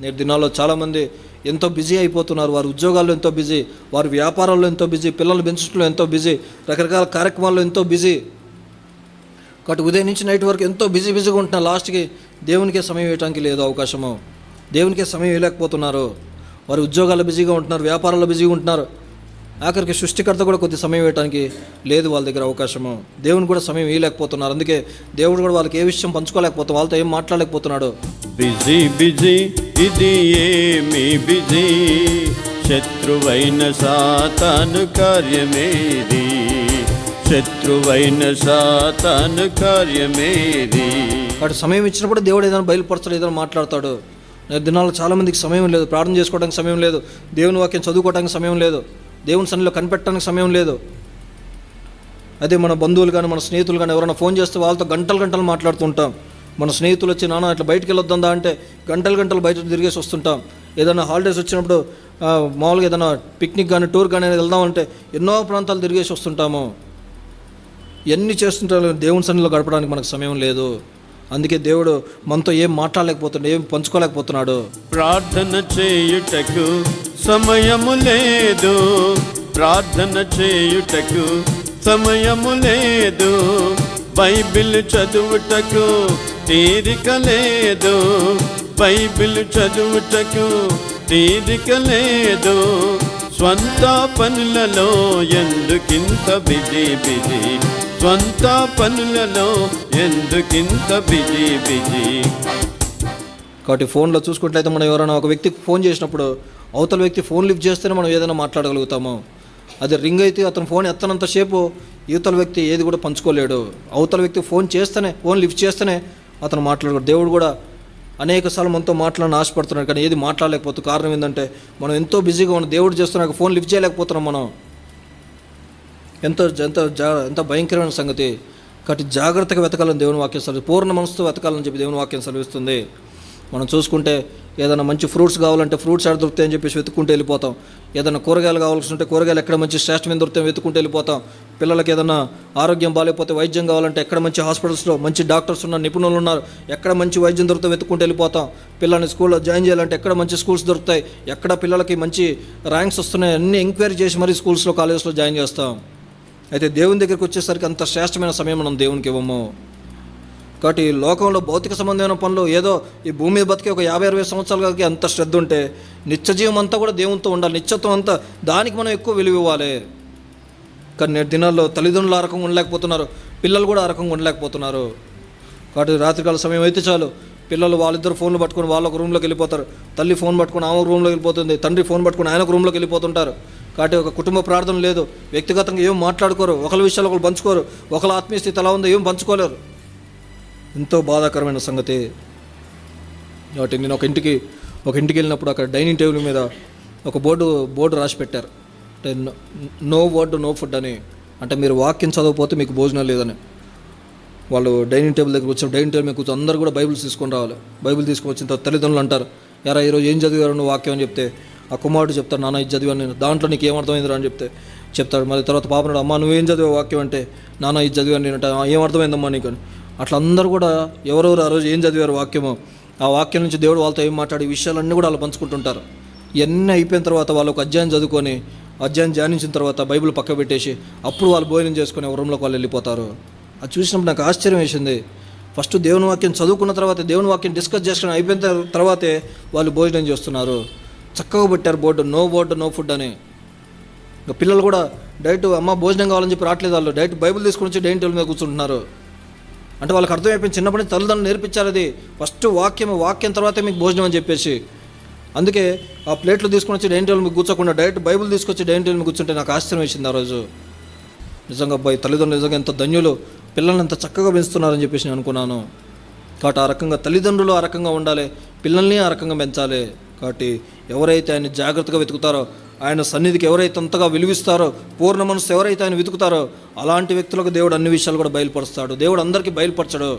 నేటి దినాల్లో చాలామంది ఎంతో బిజీ అయిపోతున్నారు. వారి ఉద్యోగాల్లో ఎంతో బిజీ, వారి వ్యాపారాల్లో ఎంతో బిజీ, పిల్లలు పెంచడంలో ఎంతో బిజీ, రకరకాల కార్యక్రమాల్లో ఎంతో బిజీ. కాబట్టి ఉదయం నుంచి నైట్ వరకు ఎంతో బిజీగా ఉంటున్నారు. లాస్ట్కి దేవునికే సమయం ఇవ్వడానికి లేదు అవకాశము. దేవునికే సమయం ఇవ్వలేకపోతున్నారు. వారి ఉద్యోగాల్లో బిజీగా ఉంటున్నారు, వ్యాపారాల్లో బిజీగా ఉంటున్నారు. ఆఖరికి సృష్టికర్త కూడా కొద్ది సమయం ఇవ్వడానికి లేదు వాళ్ళ దగ్గర అవకాశము. దేవుని కూడా సమయం ఇవ్వలేకపోతున్నారు. అందుకే దేవుడు కూడా వాళ్ళకి ఏ విషయం పంచుకోలేకపోతున్నాడు, వాళ్ళతో ఏం మాట్లాడలేకపోతున్నాడు. బిజీ బిజీ ఇది ఏమి బిజీ, శత్రువైన సాతాను కార్యమేది, శత్రువైన సాతాను కార్యమేది. వాటి సమయం ఇచ్చినప్పుడు దేవుడు ఏదైనా బయలుపరచాడు, ఏదైనా మాట్లాడతాడు. దినాల్లో చాలామందికి సమయం లేదు, ప్రార్థన చేసుకోవడానికి సమయం లేదు, దేవుని వాక్యం చదువుకోవడానికి సమయం లేదు, దేవుని సన్నిధిలో కనిపెట్టడానికి సమయం లేదు. అదే మన బంధువులు కానీ మన స్నేహితులు కానీ ఎవరైనా ఫోన్ చేస్తే వాళ్ళతో గంటలు మాట్లాడుతుంటాం. మన స్నేహితులు వచ్చి నాన్న ఇట్లా బయటికి వెళ్ళొద్దా అంటే గంటలు బయట తిరిగేసి వస్తుంటాం. ఏదైనా హాలిడేస్ వచ్చినప్పుడు మామూలుగా ఏదైనా పిక్నిక్ కానీ టూర్ కానీ వెళ్దామంటే ఎన్నో ప్రాంతాలు తిరిగేసి వస్తుంటాము. ఇవన్నీ చేస్తుంటారు, దేవుని సన్నిధిలో గడపడానికి మనకు సమయం లేదు. అందుకే దేవుడు మనతో ఏం మాట్లాడలేకపోతున్నాడు, ఏం పంచుకోలేకపోతున్నాడు. ప్రార్థన చేయుటకు సమయము లేదు, ప్రార్థన చేయుటకు సమయము లేదు, బైబిల్ చదువుటకు తీరిక లేదు, బైబిల్ చదువుటకు తీరిక లేదు, స్వంత పనులలో ఎందుకింత బిజీ బిజీ, స్వంత పనులలో ఎందుకింత బిజీ బిజీ. కాబట్టి ఫోన్లో చూసుకుంట్లయితే మనం ఎవరైనా ఒక వ్యక్తికి ఫోన్ చేసినప్పుడు అవతల వ్యక్తి ఫోన్ లిఫ్ట్ చేస్తేనే మనం ఏదైనా మాట్లాడగలుగుతాము. అది రింగ్ అయితే అతను ఫోన్ ఎత్తనంతసేపు యువతల వ్యక్తి ఏది కూడా పంచుకోలేడు. అవతల వ్యక్తి ఫోన్ లిఫ్ట్ చేస్తేనే అతను మాట్లాడకూడదు. దేవుడు కూడా అనేక సార్లు మనతో మాట్లాడిన ఆశపడుతున్నాడు, కానీ ఏది మాట్లాడలేకపోతుంది. కారణం ఏంటంటే మనం ఎంతో బిజీగా ఉన్నాం. దేవుడు చేస్తున్నాడు, ఫోన్ లిఫ్ట్ చేయలేకపోతున్నాం. మనం ఎంత భయంకరమైన సంగతి. కాబట్టి జాగ్రత్తగా వెతకాలని దేవుని వాక్యం సెలవు, పూర్ణ మనసుతో వెతకాలని చెప్పి దేవుని వాక్యం సెలవిస్తుంది. మనం చూసుకుంటే ఏదైనా మంచి ఫ్రూట్స్ కావాలంటే ఫ్రూట్స్ ఎక్కడ దొరుకుతాయని చెప్పేసి వెతుక్కుంటూ వెళ్ళిపోతాం. ఏదైనా కూరగాయలు కావాల్సి ఉంటే కూరగాయలు ఎక్కడ మంచి శ్రేష్టమైన దొరుకుతాయని వెతుక్కుంటూ వెళ్ళిపోతాం. పిల్లలకి ఏదైనా ఆరోగ్యం బాగాలేకపోతే వైద్యం కావాలంటే ఎక్కడ మంచి హాస్పిటల్స్లో మంచి డాక్టర్స్ ఉన్నారు, నిపుణులు ఉన్నారు, ఎక్కడ మంచి వైద్యం దొరుకుతా వెతుక్కుంటూ వెళ్ళిపోతాం. పిల్లల్ని స్కూల్లో జాయిన్ చేయాలంటే ఎక్కడ మంచి స్కూల్స్ దొరుకుతాయి, ఎక్కడ పిల్లలకి మంచి ర్యాంక్స్ వస్తున్నాయి, అన్నీ ఎంక్వైరీ చేసి మరీ స్కూల్స్లో కాలేజెస్లో జాయిన్ చేస్తాం. అయితే దేవుని దగ్గరికి వచ్చేసరికి అంత శ్రేష్టమైన సమయం మనం దేవునికి ఇవ్వము. కాబట్టి లోకంలో భౌతిక సంబంధమైన పనులు ఏదో ఈ భూమి మీద బతికే ఒక 50-60 సంవత్సరాలకి అంత శ్రద్ధ ఉంటే నిత్యజీవం అంతా కూడా దేవునితో ఉండాలి. నిత్యత్వం అంతా దానికి మనం ఎక్కువ విలువ ఇవ్వాలి. కానీ నేటి దినాల్లో తల్లిదండ్రులు ఆ రకంగా ఉండలేకపోతున్నారు, పిల్లలు కూడా ఆ రకంగా ఉండలేకపోతున్నారు. కాబట్టి రాత్రికాల సమయం అయితే చాలు పిల్లలు వాళ్ళిద్దరు ఫోన్లు పట్టుకొని వాళ్ళొక రూమ్లోకి వెళ్ళిపోతారు, తల్లి ఫోన్ పట్టుకొని ఆమె రూమ్లోకి వెళ్ళిపోతుంది, తండ్రి ఫోన్ పట్టుకొని ఆయన ఒక రూమ్లోకి వెళ్ళిపోతుంటారు. కాబట్టి ఒక కుటుంబ ప్రార్థన లేదు, వ్యక్తిగతంగా ఏం మాట్లాడుకోరు, ఒకరి విషయాలు ఒకరు పంచుకోరు, ఒకరి ఆత్మీయ స్థితి ఎలా ఉందో ఏం పంచుకోలేరు. ఎంతో బాధాకరమైన సంగతి. కాబట్టి నేను ఒక ఇంటికి వెళ్ళినప్పుడు అక్కడ డైనింగ్ టేబుల్ మీద ఒక బోర్డు రాసి పెట్టారు. అంటే నో వర్డ్ నో ఫుడ్ అని, అంటే మీరు వాక్యం చదవకపోతే మీకు భోజనం లేదని. వాళ్ళు డైనింగ్ టేబుల్ దగ్గర వచ్చి డైనింగ్ టేబుల్ మీద కూర్చొని అందరూ కూడా బైబిల్స్ తీసుకొని రావాలి. బైబిల్ తీసుకొని వచ్చిన తర్వాత తల్లిదండ్రులు అంటారు, యారా ఈరోజు ఏం చదివారు నువ్వు వాక్యం అని చెప్తే ఆ కుమారుడు చెప్తాడు, నాన్న ఇది చదివాను నేను, దాంట్లో నీకు ఏమర్థమైందిరా అని చెప్తాడు. మరి తర్వాత పాపనాడు, అమ్మ నువ్వేం చదివావు వాక్యం అంటే, నాన్న ఇది చదివాను నేను అంటే, ఏమర్థమైందమ్మా నీకు అని. అట్లా అందరూ కూడా ఎవరెవరు ఆ రోజు ఏం చదివారు వాక్యమో ఆ వాక్యం నుంచి దేవుడు వాళ్ళతో ఏం మాట్లాడి విషయాలన్నీ కూడా వాళ్ళు పంచుకుంటుంటారు. ఇవన్నీ అయిపోయిన తర్వాత వాళ్ళు ఒక అధ్యాయం చదువుకొని అధ్యాయం ధ్యానించిన తర్వాత బైబిల్ పక్క పెట్టేసి అప్పుడు వాళ్ళు భోజనం చేసుకొని రూమ్లోకి వాళ్ళు వెళ్ళిపోతారు. అది చూసినప్పుడు నాకు ఆశ్చర్యం వేసింది. ఫస్ట్ దేవుని వాక్యం చదువుకున్న తర్వాత దేవుని వాక్యం డిస్కస్ చేసుకుని అయిపోయిన తర్వాతే వాళ్ళు భోజనం చేస్తున్నారు. చక్కగా పెట్టారు board, no word no food అని. ఇంకా పిల్లలు కూడా డైరెక్ట్ అమ్మ భోజనం కావాలని చెప్పి రావట్లేదు, వాళ్ళు డైరెక్ట్ బైబిల్ తీసుకుని వచ్చి డైనింగ్ టేబుల్ మీద కూర్చుంటున్నారు. అంటే వాళ్ళకి అర్థమైపోయింది, చిన్నప్పటి నుంచి తల్లిదండ్రులు నేర్పించారు అది ఫస్ట్ వాక్యం తర్వాతే మీకు భోజనం అని చెప్పేసి. అందుకే ఆ ప్లేట్లు తీసుకుని వచ్చి డైనింగ్ టేబుల్ మీకు కూర్చోకుండా డైరెక్ట్ బైబిల్ తీసుకొచ్చి డైనింగ్ టేబుల్ మీద కూర్చుంటే నాకు ఆశ్చర్యం వేసింది ఆ రోజు. నిజంగా అబ్బాయి తల్లిదండ్రులు నిజంగా ఎంత ధన్యులు, పిల్లల్ని ఎంత చక్కగా పెంచుతున్నారని చెప్పేసి నేను అనుకున్నాను. కాబట్టి ఆ రకంగా తల్లిదండ్రులు ఆ రకంగా ఉండాలి, పిల్లల్ని ఆ రకంగా పెంచాలి. కాబట్టి ఎవరైతే ఆయన జాగ్రత్తగా వెతుకుతారో, ఆయన సన్నిధికి ఎవరైతే అంతగా విలువిస్తారో, పూర్ణ మనసు ఎవరైతే ఆయన వెతుకుతారో అలాంటి వ్యక్తులకు దేవుడు అన్ని విషయాలు కూడా బయలుపరుస్తాడు. దేవుడు అందరికీ బయలుపరచడు.